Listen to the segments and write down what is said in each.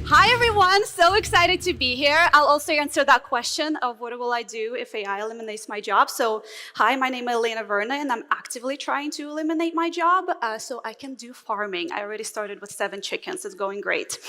Hi everyone, so excited to be here. I'll also answer that question of what will I do if AI eliminates my job. So hi, my name is Elena Verna and I'm actively trying to eliminate my job so I can do farming. I already started with 7 chickens, it's going great.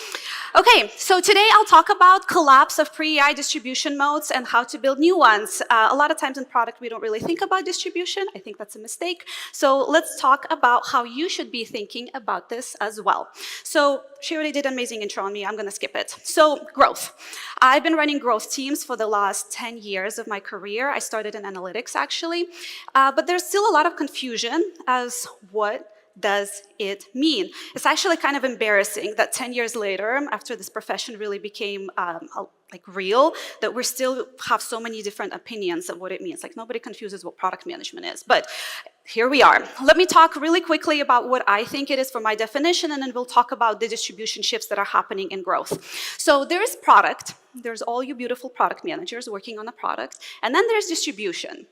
Okay, so today I'll talk about collapse of pre-AI distribution modes and how to build new ones. A lot of times in product we don't really think about distribution. I think that's a mistake. So let's talk about how you should be thinking about this as well. So she already did an amazing intro on me, I'm gonna skip it. So growth. I've been running growth teams for the last 10 years of my career. I started in analytics actually, but there's still a lot of confusion as what does it mean? It's actually kind of embarrassing that 10 years later, after this profession really became real, that we still have so many different opinions of what it means. Like nobody confuses what product management is, but here we are. Let me talk really quickly about what I think it is for my definition, and then we'll talk about the distribution shifts that are happening in growth. So there's product, there's all you beautiful product managers working on a product, and then there's distribution.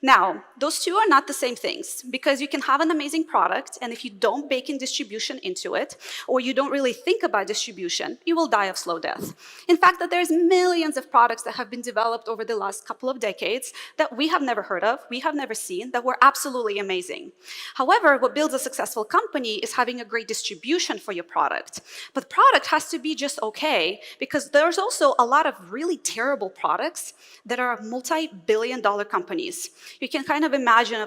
Now, those two are not the same things because you can have an amazing product and if you don't bake in distribution into it or you don't really think about distribution, you will die of slow death. In fact, that there's millions of products that have been developed over the last couple of decades that we have never heard of, we have never seen, that were absolutely amazing. However, what builds a successful company is having a great distribution for your product. But product has to be just okay because there's also a lot of really terrible products that are multi-billion-dollar companies. You can kind of imagine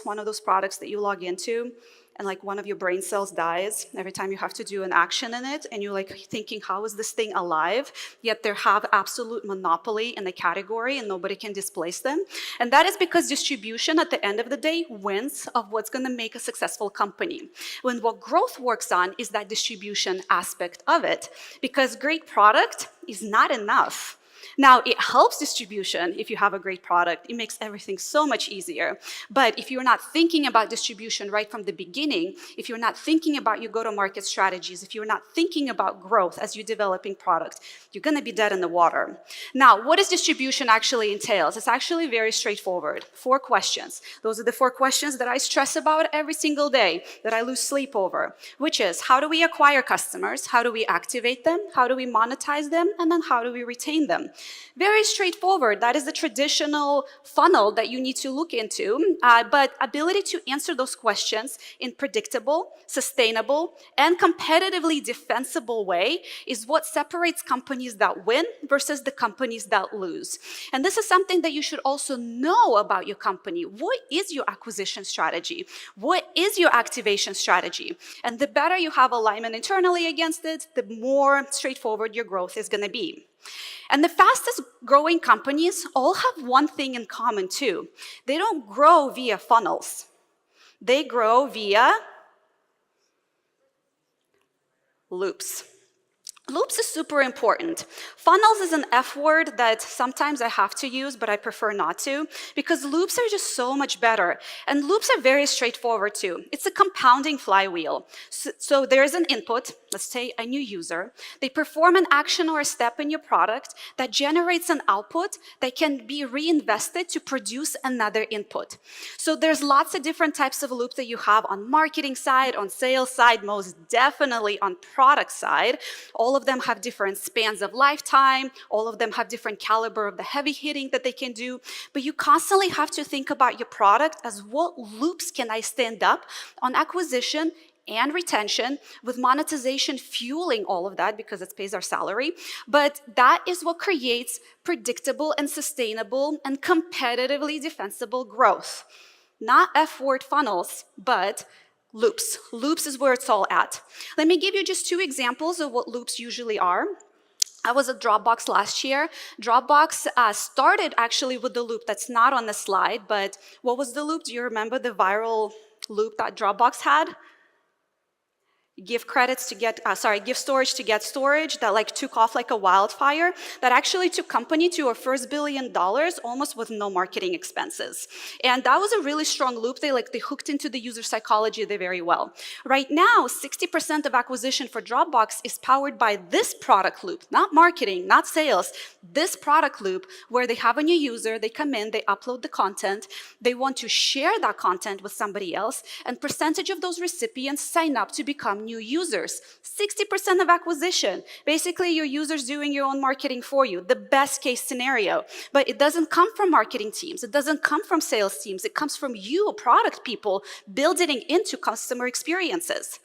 one of those products that you log into and like one of your brain cells dies every time you have to do an action in it and you're like thinking, how is this thing alive? Yet they have absolute monopoly in the category and nobody can displace them. And that is because distribution at the end of the day wins of what's going to make a successful company. When what growth works on is that distribution aspect of it, because great product is not enough. Now, it helps distribution if you have a great product. It makes everything so much easier. But if you're not thinking about distribution right from the beginning, if you're not thinking about your go-to-market strategies, if you're not thinking about growth as you're developing product, you're going to be dead in the water. Now, what does distribution actually entails? It's actually very straightforward. 4 questions. Those are the 4 questions that I stress about every single day, that I lose sleep over, which is how do we acquire customers? How do we activate them? How do we monetize them? And then how do we retain them? Very straightforward. That is the traditional funnel that you need to look into. But ability to answer those questions in predictable, sustainable, and competitively defensible way is what separates companies that win versus the companies that lose. And this is something that you should also know about your company. What is your acquisition strategy? What is your activation strategy? And the better you have alignment internally against it, the more straightforward your growth is going to be. And the fastest growing companies all have one thing in common too. They don't grow via funnels. They grow via loops. Loops is super important. Funnels is an F word that sometimes I have to use, but I prefer not to, because loops are just so much better. And loops are very straightforward too. It's a compounding flywheel. So there's an input, let's say a new user. They perform an action or a step in your product that generates an output that can be reinvested to produce another input. So there's lots of different types of loops that you have on marketing side, on sales side, most definitely on product side. All of them have different spans of lifetime. All of them have different caliber of the heavy hitting that they can do. But you constantly have to think about your product as what loops can I stand up on acquisition and retention, with monetization fueling all of that because it pays our salary. But that is what creates predictable and sustainable and competitively defensible growth. Not F-word funnels, but loops. Loops is where it's all at. Let me give you just 2 examples of what loops usually are. I was at Dropbox last year. Dropbox started actually with the loop that's not on the slide, but what was the loop? Do you remember the viral loop that Dropbox had? Give credits to get, give storage to get storage, that like took off like a wildfire, that actually took company to our first $1 billion almost with no marketing expenses. And that was a really strong loop. They hooked into the user psychology very well. Right now, 60% of acquisition for Dropbox is powered by this product loop, not marketing, not sales, this product loop where they have a new user, they come in, they upload the content, they want to share that content with somebody else, and percentage of those recipients sign up to become new users, 60% of acquisition. Basically, your users doing your own marketing for you, the best case scenario. But it doesn't come from marketing teams. It doesn't come from sales teams. It comes from you, product people, building into customer experiences.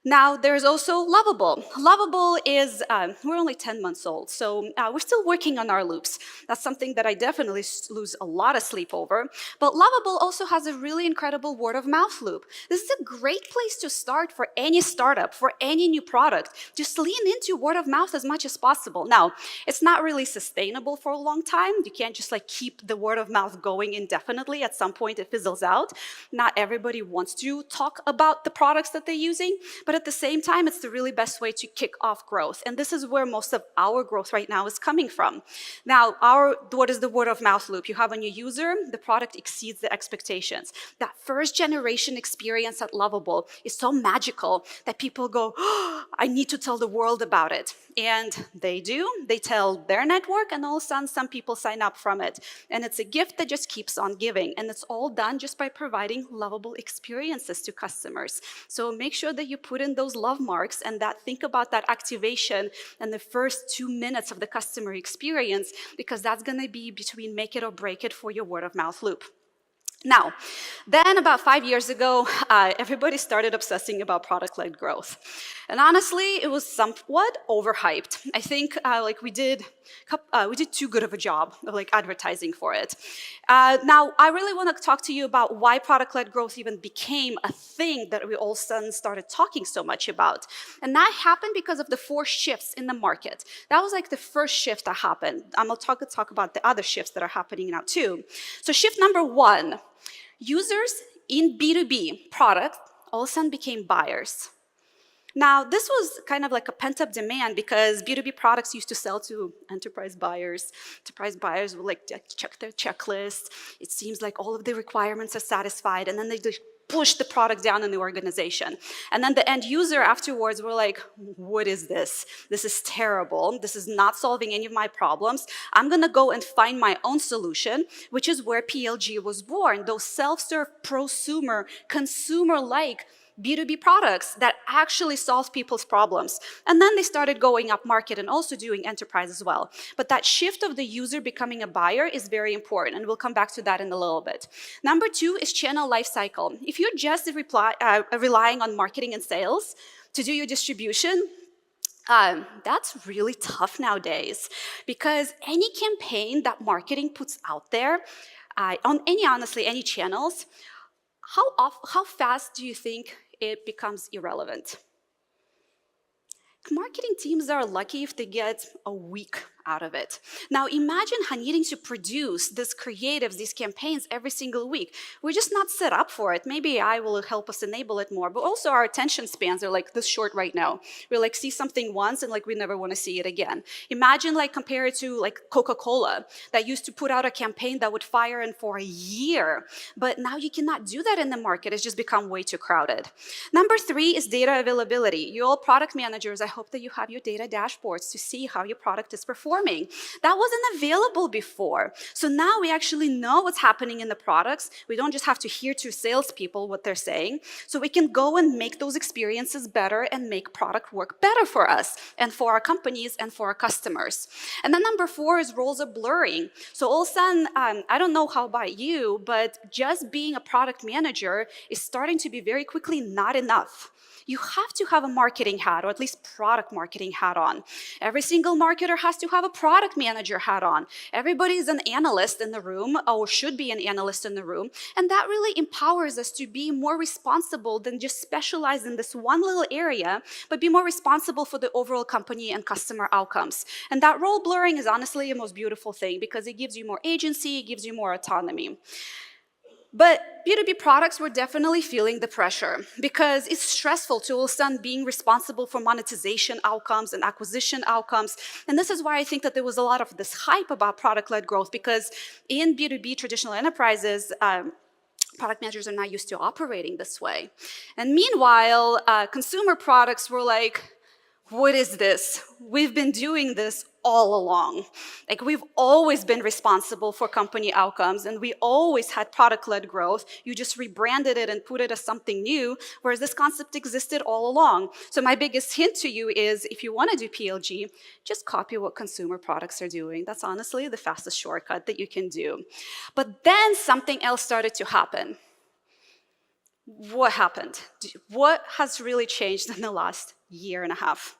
Now, there's also Lovable. Lovable is, we're only 10 months old, so we're still working on our loops. That's something that I definitely lose a lot of sleep over. But Lovable also has a really incredible word-of-mouth loop. This is a great place to start for any startup, for any new product. Just lean into word-of-mouth as much as possible. Now, it's not really sustainable for a long time. You can't just like keep the word-of-mouth going indefinitely. At some point, it fizzles out. Not everybody wants to talk about the products that they're using, but at the same time, it's the really best way to kick off growth. And this is where most of our growth right now is coming from. Now, what is the word of mouth loop? You have a new user, the product exceeds the expectations. That first generation experience at Lovable is so magical that people go, oh, I need to tell the world about it. And they do. They tell their network, and all of a sudden, some people sign up from it. And it's a gift that just keeps on giving. And it's all done just by providing lovable experiences to customers. So make sure that you put in those love marks and that think about that activation and the first 2 minutes of the customer experience, because that's going to be between make it or break it for your word of mouth loop. Now, then about 5 years ago, everybody started obsessing about product-led growth. And honestly, it was somewhat overhyped. I think we did too good of a job of like advertising for it. Now, I really want to talk to you about why product-led growth even became a thing that we all of a sudden started talking so much about. And that happened because of the 4 shifts in the market. That was like the first shift that happened. I'm going to talk about the other shifts that are happening now too. So shift number 1, users in B2B product all of a sudden became buyers. Now, this was kind of like a pent-up demand because B2B products used to sell to enterprise buyers. Enterprise buyers would like check their checklist. It seems like all of the requirements are satisfied, and then they just push the product down in the organization. And then the end user afterwards were like, what is this? This is terrible. This is not solving any of my problems. I'm gonna go and find my own solution, which is where PLG was born, those self-serve, prosumer, consumer-like B2B products that actually solve people's problems. And then they started going up market and also doing enterprise as well. But that shift of the user becoming a buyer is very important, and we'll come back to that in a little bit. Number 2 is channel lifecycle. If you're just relying on marketing and sales to do your distribution, that's really tough nowadays, because any campaign that marketing puts out there, on honestly, any channels, how fast do you think it becomes irrelevant? Marketing teams are lucky if they get a week out of it. Now imagine needing to produce these creatives, these campaigns every single week. We're just not set up for it. Maybe AI will help us enable it more, but also our attention spans are like this short right now. We like see something once and like we never want to see it again. Imagine like compare it to like Coca-Cola that used to put out a campaign that would fire in for a year, but now you cannot do that in the market. It's just become way too crowded. Number 3 is data availability. You all product managers, I hope that you have your data dashboards to see how your product is performing. That wasn't available before. So now we actually know what's happening in the products. We don't just have to hear to salespeople what they're saying. So we can go and make those experiences better and make product work better for us and for our companies and for our customers. And then number 4 is roles are blurring. So all of a sudden, I don't know how about you, but just being a product manager is starting to be very quickly not enough. You have to have a marketing hat, or at least product marketing hat on. Every single marketer has to have a product manager hat on. Everybody is an analyst in the room, or should be an analyst in the room, and that really empowers us to be more responsible than just specialize in this one little area, but be more responsible for the overall company and customer outcomes. And that role blurring is honestly the most beautiful thing because it gives you more agency, it gives you more autonomy. But B2B products were definitely feeling the pressure because it's stressful to all of a sudden being responsible for monetization outcomes and acquisition outcomes. And this is why I think that there was a lot of this hype about product-led growth, because in B2B traditional enterprises, product managers are not used to operating this way. And meanwhile, consumer products were like, what is this? We've been doing this all along. Like, we've always been responsible for company outcomes, and we always had product-led growth. You just rebranded it and put it as something new, whereas this concept existed all along. So my biggest hint to you is, if you want to do PLG, just copy what consumer products are doing. That's honestly the fastest shortcut that you can do. But then something else started to happen. What happened? What has really changed in the last year and a half?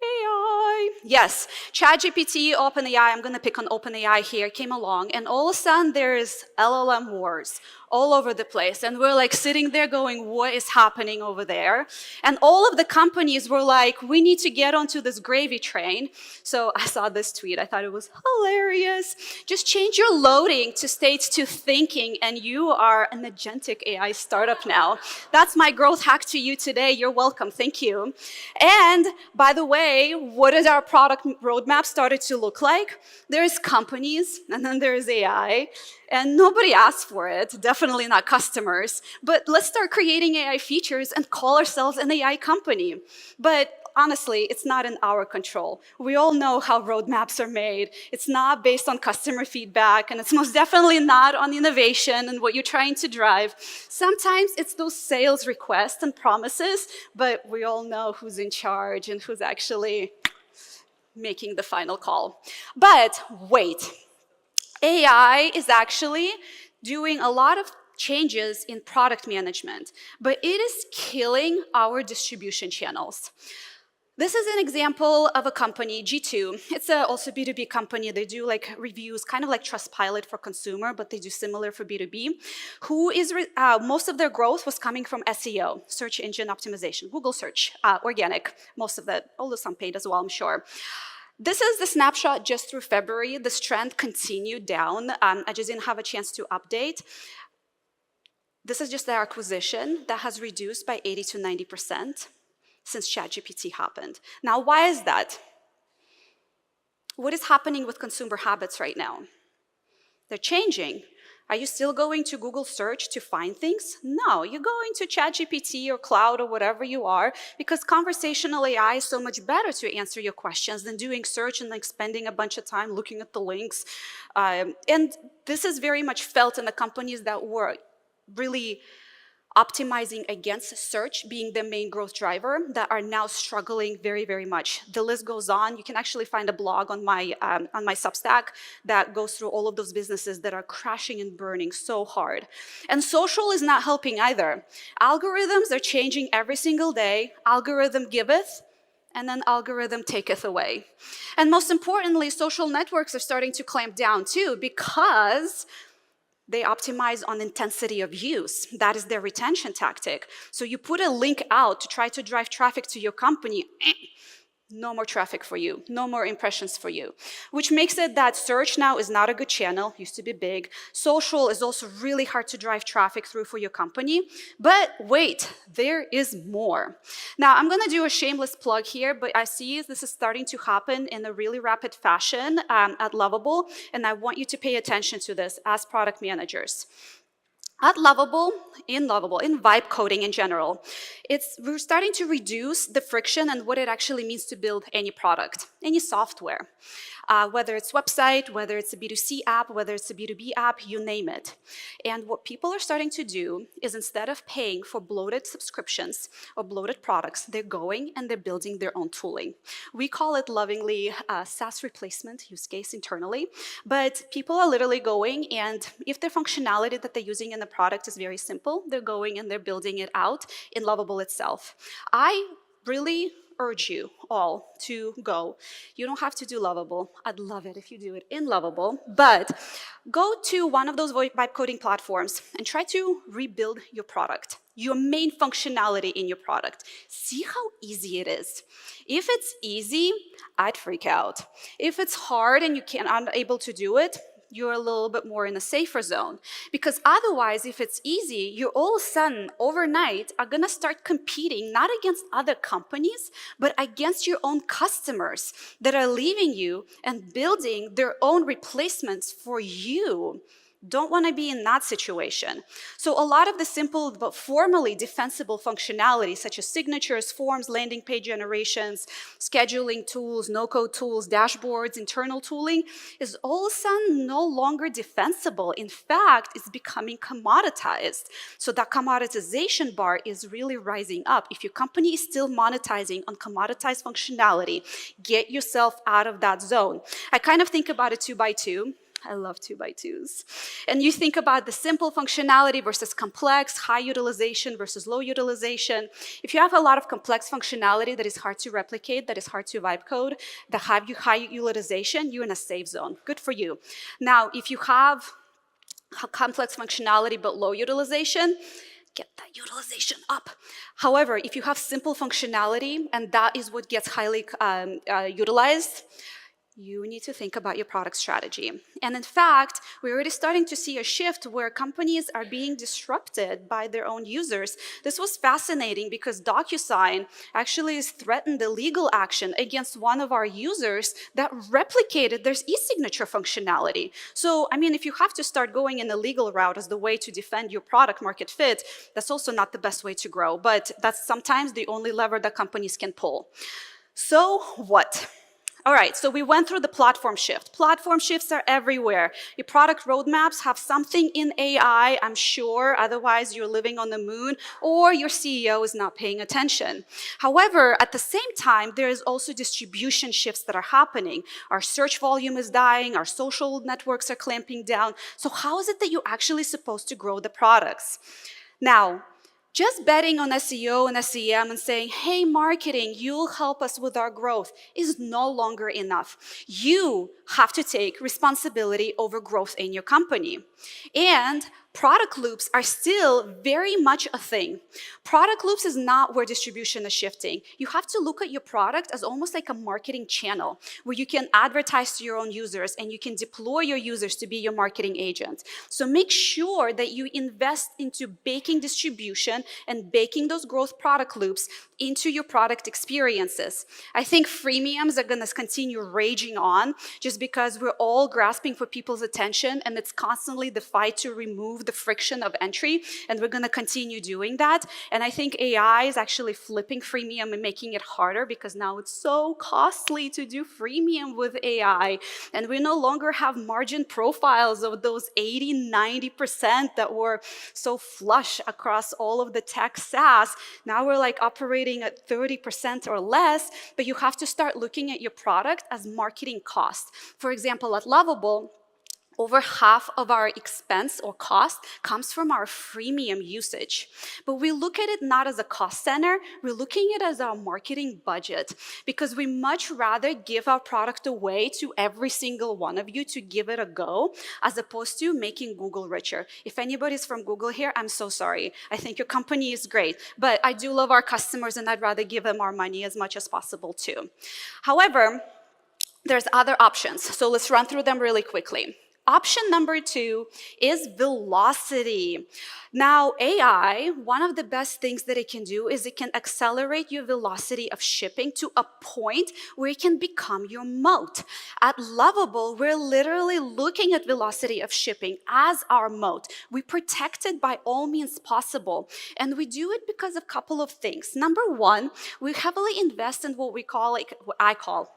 AI. Yes, ChatGPT, OpenAI, I'm going to pick on OpenAI here, came along, and all of a sudden there's LLM wars all over the place. And we're like sitting there going, what is happening over there? And all of the companies were like, we need to get onto this gravy train. So I saw this tweet, I thought it was hilarious. Just change your loading to stage to thinking, and you are an agentic AI startup now. That's my growth hack to you today. You're welcome, thank you. And by the way, what does our product roadmap started to look like? There's companies, and then there's AI. And nobody asked for it, definitely not customers. But let's start creating AI features and call ourselves an AI company. But honestly, it's not in our control. We all know how roadmaps are made. It's not based on customer feedback, and it's most definitely not on innovation and what you're trying to drive. Sometimes it's those sales requests and promises, but we all know who's in charge and who's actually making the final call. But wait. AI is actually doing a lot of changes in product management, but it is killing our distribution channels. This is an example of a company, G2. It's also a B2B company. They do like reviews, kind of like Trustpilot for consumer, but they do similar for B2B. Most of their growth was coming from SEO, search engine optimization, Google search, organic, most of that, although some paid as well, I'm sure. This is the snapshot just through February. This trend continued down. I just didn't have a chance to update. This is just their acquisition that has reduced by 80 to 90% since ChatGPT happened. Now, why is that? What is happening with consumer habits right now? They're changing. Are you still going to Google search to find things? No, you're going to ChatGPT or Cloud or whatever you are, because conversational AI is so much better to answer your questions than doing search and like spending a bunch of time looking at the links. And this is very much felt in the companies that were really optimizing against search being the main growth driver that are now struggling very, very much. The list goes on. You can actually find a blog on my Substack that goes through all of those businesses that are crashing and burning so hard. And social is not helping either. Algorithms are changing every single day. Algorithm giveth, and then algorithm taketh away. And most importantly, social networks are starting to clamp down too, because they optimize on intensity of use. That is their retention tactic. So you put a link out to try to drive traffic to your company, no more traffic for you, no more impressions for you, which makes it that search now is not a good channel, used to be big. Social is also really hard to drive traffic through for your company. But wait, there is more. Now, I'm gonna do a shameless plug here, but I see this is starting to happen in a really rapid fashion at Lovable, and I want you to pay attention to this as product managers. At Lovable, in vibe coding in general, we're starting to reduce the friction and what it actually means to build any product, any software. Whether it's website, whether it's a B2C app, whether it's a B2B app, you name it. And what people are starting to do is, instead of paying for bloated subscriptions or bloated products, they're going and they're building their own tooling. We call it lovingly SaaS replacement use case internally, but people are literally going, and if the functionality that they're using in the product is very simple, they're going and they're building it out in Lovable itself. I really urge you all to go. You don't have to do Lovable. I'd love it if you do it in Lovable, but go to one of those vibe coding platforms and try to rebuild your product, your main functionality in your product. See how easy it is. If it's easy, I'd freak out. If it's hard and you aren't able to do it, you're a little bit more in a safer zone. Because otherwise, if it's easy, you all of a sudden, overnight, are gonna start competing, not against other companies, but against your own customers that are leaving you and building their own replacements for you. Don't want to be in that situation. So a lot of the simple but formally defensible functionality, such as signatures, forms, landing page generations, scheduling tools, no-code tools, dashboards, internal tooling, is all of a sudden no longer defensible. In fact, it's becoming commoditized. So that commoditization bar is really rising up. If your company is still monetizing on commoditized functionality, get yourself out of that zone. I kind of think about it 2x2. I love 2x2s. And you think about the simple functionality versus complex, high utilization versus low utilization. If you have a lot of complex functionality that is hard to replicate, that is hard to vibe code, that have you high utilization, you're in a safe zone. Good for you. Now, if you have complex functionality but low utilization, get that utilization up. However, if you have simple functionality and that is what gets highly utilized, you need to think about your product strategy. And in fact, we're already starting to see a shift where companies are being disrupted by their own users. This was fascinating because DocuSign actually has threatened a legal action against one of our users that replicated their e-signature functionality. So, I mean, if you have to start going in a legal route as the way to defend your product market fit, that's also not the best way to grow, but that's sometimes the only lever that companies can pull. So what? All right, so we went through the platform shift. Platform shifts are everywhere. Your product roadmaps have something in AI, I'm sure, otherwise you're living on the moon, or your CEO is not paying attention. However, at the same time, there is also distribution shifts that are happening. Our search volume is dying, our social networks are clamping down. So how is it that you're actually supposed to grow the products? Now, just betting on SEO and SEM and saying, hey, marketing, you'll help us with our growth is no longer enough. You have to take responsibility over growth in your company. And product loops are still very much a thing. Product loops is not where distribution is shifting. You have to look at your product as almost like a marketing channel where you can advertise to your own users and you can deploy your users to be your marketing agent. So make sure that you invest into baking distribution and baking those growth product loops into your product experiences. I think freemiums are going to continue raging on just because we're all grasping for people's attention and it's constantly the fight to remove the friction of entry, and we're going to continue doing that. And I think AI is actually flipping freemium and making it harder because now it's so costly to do freemium with AI. And we no longer have margin profiles of those 80–90% that were so flush across all of the tech SaaS. Now we're like operating at 30% or less, but you have to start looking at your product as marketing cost. For example, at Lovable, over half of our expense or cost comes from our freemium usage. But we look at it not as a cost center, we're looking at it as our marketing budget because we much rather give our product away to every single one of you to give it a go as opposed to making Google richer. If anybody's from Google here, I'm so sorry. I think your company is great, but I do love our customers and I'd rather give them our money as much as possible too. However, there's other options. So let's run through them really quickly. Option number 2 is velocity. Now, AI, one of the best things that it can do is it can accelerate your velocity of shipping to a point where it can become your moat. At Lovable, we're literally looking at velocity of shipping as our moat. We protect it by all means possible. And we do it because of a couple of things. Number one, we heavily invest in what we call, I call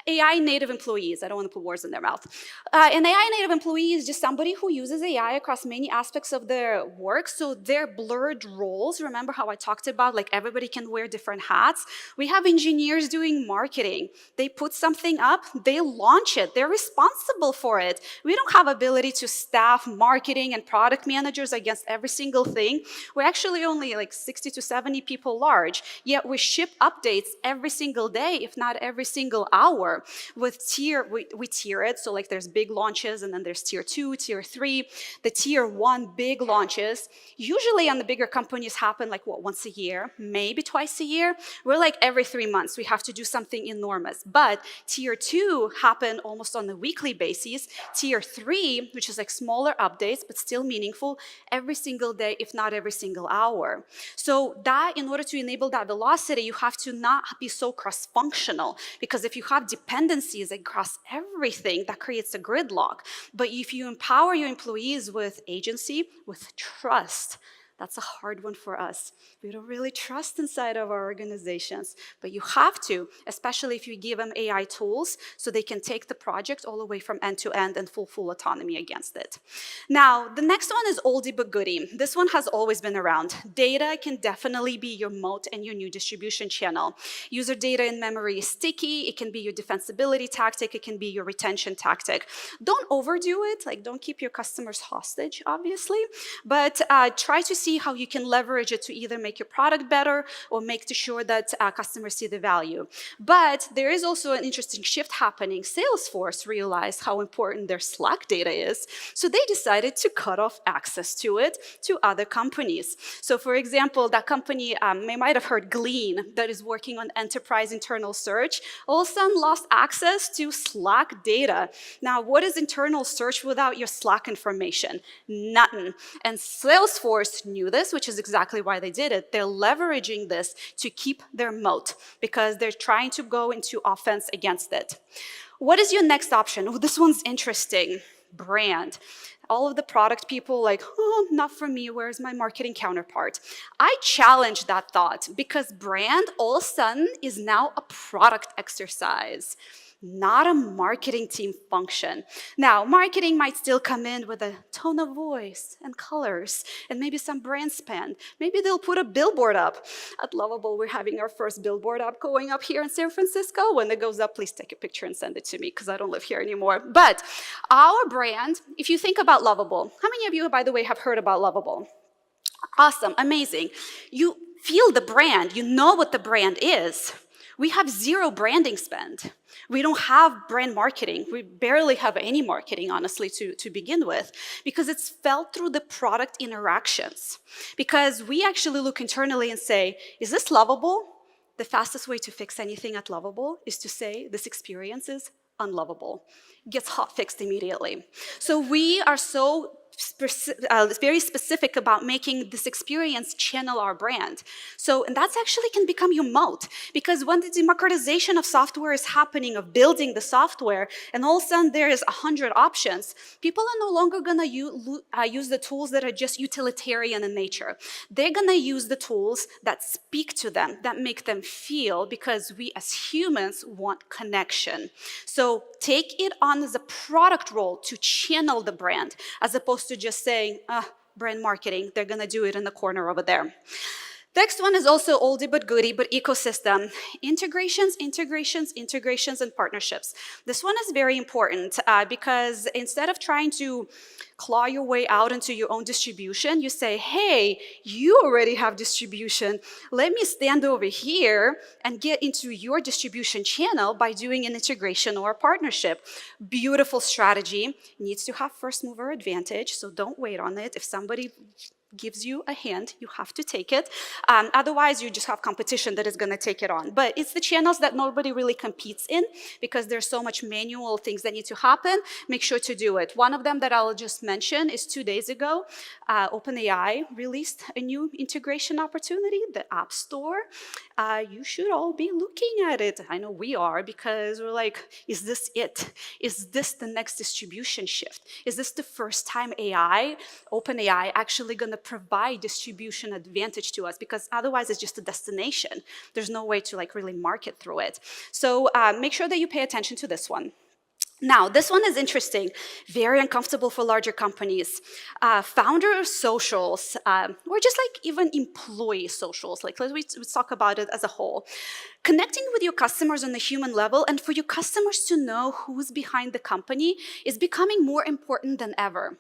AI native employees. I don't want to put words in their mouth. An AI native employee is just somebody who uses AI across many aspects of their work, so they're blurred roles. Remember how I talked about like everybody can wear different hats? We have engineers doing marketing. They put something up, they launch it, they're responsible for it. We don't have ability to staff marketing and product managers against every single thing. We're actually only like 60 to 70 people large, yet we ship updates every single day, if not every single hour. With we tier it, so like there's big launches and then there's tier 2, tier 3. The tier 1 big launches, usually on the bigger companies happen like what, once a year, maybe twice a year. We're like every 3 months, we have to do something enormous. But tier 2 happen almost on a weekly basis. Tier 3, which is like smaller updates, but still meaningful, every single day, if not every single hour. So that, in order to enable that velocity, you have to not be so cross-functional, because if you have dependencies across everything, that creates a gridlock. But if you empower your employees with agency, with trust, that's a hard one for us. We don't really trust inside of our organizations, but you have to, especially if you give them AI tools so they can take the project all the way from end to end and full autonomy against it. Now, the next one is oldie but goodie. This one has always been around. Data can definitely be your moat and your new distribution channel. User data in memory is sticky. It can be your defensibility tactic. It can be your retention tactic. Don't overdo it. Like, don't keep your customers hostage, obviously, but try to see how you can leverage it to either make your product better or make sure that customers see the value. But there is also an interesting shift happening. Salesforce realized how important their Slack data is, so they decided to cut off access to it to other companies. So for example, that company, you might have heard Glean, that is working on enterprise internal search, all of a sudden lost access to Slack data. Now, what is internal search without your Slack information? Nothing. And Salesforce knew this, which is exactly why they did it. They're leveraging this to keep their moat because they're trying to go into offense against it. What is your next option? Oh, this one's interesting. Brand. All of the product people like, oh, not for me, where's my marketing counterpart? I challenge that thought because brand all of a sudden is now a product exercise, not a marketing team function. Now, marketing might still come in with a tone of voice and colors and maybe some brand spend. Maybe they'll put a billboard up. At Lovable, we're having our first billboard up going up here in San Francisco. When it goes up, please take a picture and send it to me because I don't live here anymore. But our brand, if you think about Lovable, how many of you, by the way, have heard about Lovable? Awesome, amazing. You feel the brand, you know what the brand is. We have zero branding spend. We don't have brand marketing. We barely have any marketing, honestly, to begin with, because it's felt through the product interactions. Because we actually look internally and say, is this lovable? The fastest way to fix anything at Lovable is to say this experience is unlovable. It gets hot fixed immediately. So we are so very specific about making this experience channel our brand. So, and that's actually can become your moat, because when the democratization of software is happening, of building the software, and all of a sudden there is 100 options, people are no longer gonna use the tools that are just utilitarian in nature. They're gonna use the tools that speak to them, that make them feel, because we as humans want connection. So take it on as a product role to channel the brand, as opposed to just saying, brand marketing, they're gonna do it in the corner over there. Next one is also oldie but goodie, but ecosystem. Integrations, and partnerships. This one is very important because instead of trying to claw your way out into your own distribution, you say, hey, you already have distribution. Let me stand over here and get into your distribution channel by doing an integration or a partnership. Beautiful strategy. Needs to have first mover advantage, so don't wait on it. If somebody gives you a hand, you have to take it. Otherwise, you just have competition that is going to take it on. But it's the channels that nobody really competes in because there's so much manual things that need to happen. Make sure to do it. One of them that I'll just mention is 2 days ago, OpenAI released a new integration opportunity, the App Store. You should all be looking at it. I know we are, because we're like, is this it? Is this the next distribution shift? Is this the first time OpenAI actually going to provide distribution advantage to us? Because otherwise it's just a destination. There's no way to really market through it. So make sure that you pay attention to this one. Now, this one is interesting, very uncomfortable for larger companies. Founder socials, or just even employee socials, let's talk about it as a whole. Connecting with your customers on a human level and for your customers to know who's behind the company is becoming more important than ever.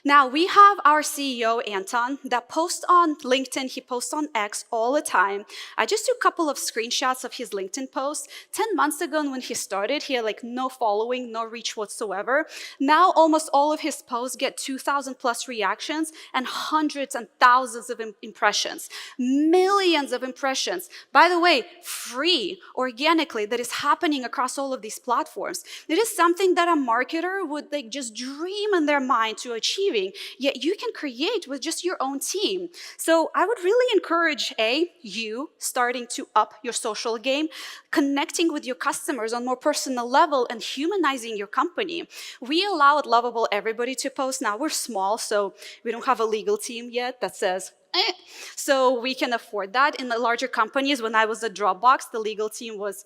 Now, we have our CEO, Anton, that posts on LinkedIn, he posts on X all the time. I just took a couple of screenshots of his LinkedIn posts. 10 months ago when he started, he had no following, no reach whatsoever. Now, almost all of his posts get 2,000 plus reactions and hundreds and thousands of impressions, millions of impressions. By the way, free free, organically, that is happening across all of these platforms. It is something that a marketer would just dream in their mind to achieving, yet you can create with just your own team. So I would really encourage you starting to up your social game, connecting with your customers on more personal level, and humanizing your company. We allow at Lovable everybody to post. Now we're small, so we don't have a legal team yet that says, so we can afford that. In the larger companies, when I was at Dropbox, the legal team was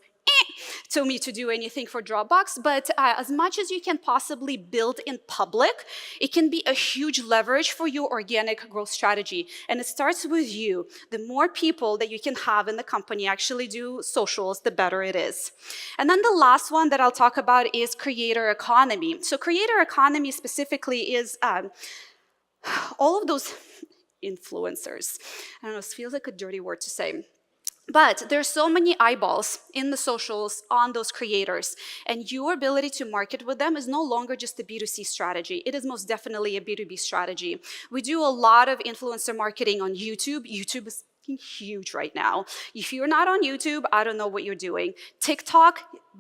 to me to do anything for Dropbox, but as much as you can possibly build in public, it can be a huge leverage for your organic growth strategy. And it starts with you. The more people that you can have in the company actually do socials, the better it is. And then the last one that I'll talk about is creator economy. So creator economy specifically is all of those influencers. I don't know, it feels like a dirty word to say. But there's so many eyeballs in the socials on those creators, and your ability to market with them is no longer just a B2C strategy. It is most definitely a B2B strategy. We do a lot of influencer marketing on YouTube. YouTube is huge right now. If you're not on YouTube, I don't know what you're doing. TikTok,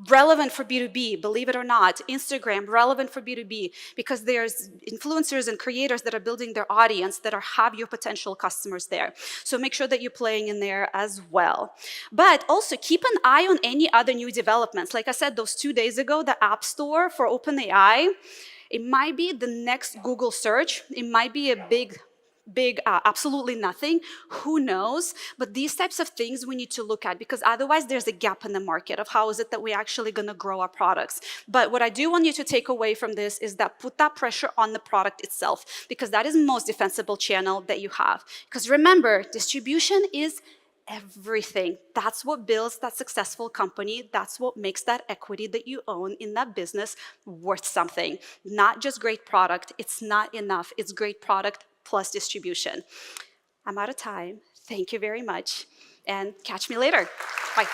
relevant for B2B, believe it or not. Instagram, relevant for B2B, because there's influencers and creators that are building their audience that have your potential customers there. So make sure that you're playing in there as well. But also keep an eye on any other new developments. Like I said, those 2 days ago, the App Store for OpenAI, it might be the next Google search. It might be a big absolutely nothing, who knows? But these types of things we need to look at, because otherwise there's a gap in the market of how is it that we're actually gonna grow our products. But what I do want you to take away from this is that put that pressure on the product itself, because that is the most defensible channel that you have. Because remember, distribution is everything. That's what builds that successful company. That's what makes that equity that you own in that business worth something. Not just great product. It's not enough. It's great product plus distribution. I'm out of time. Thank you very much, and catch me later. Bye.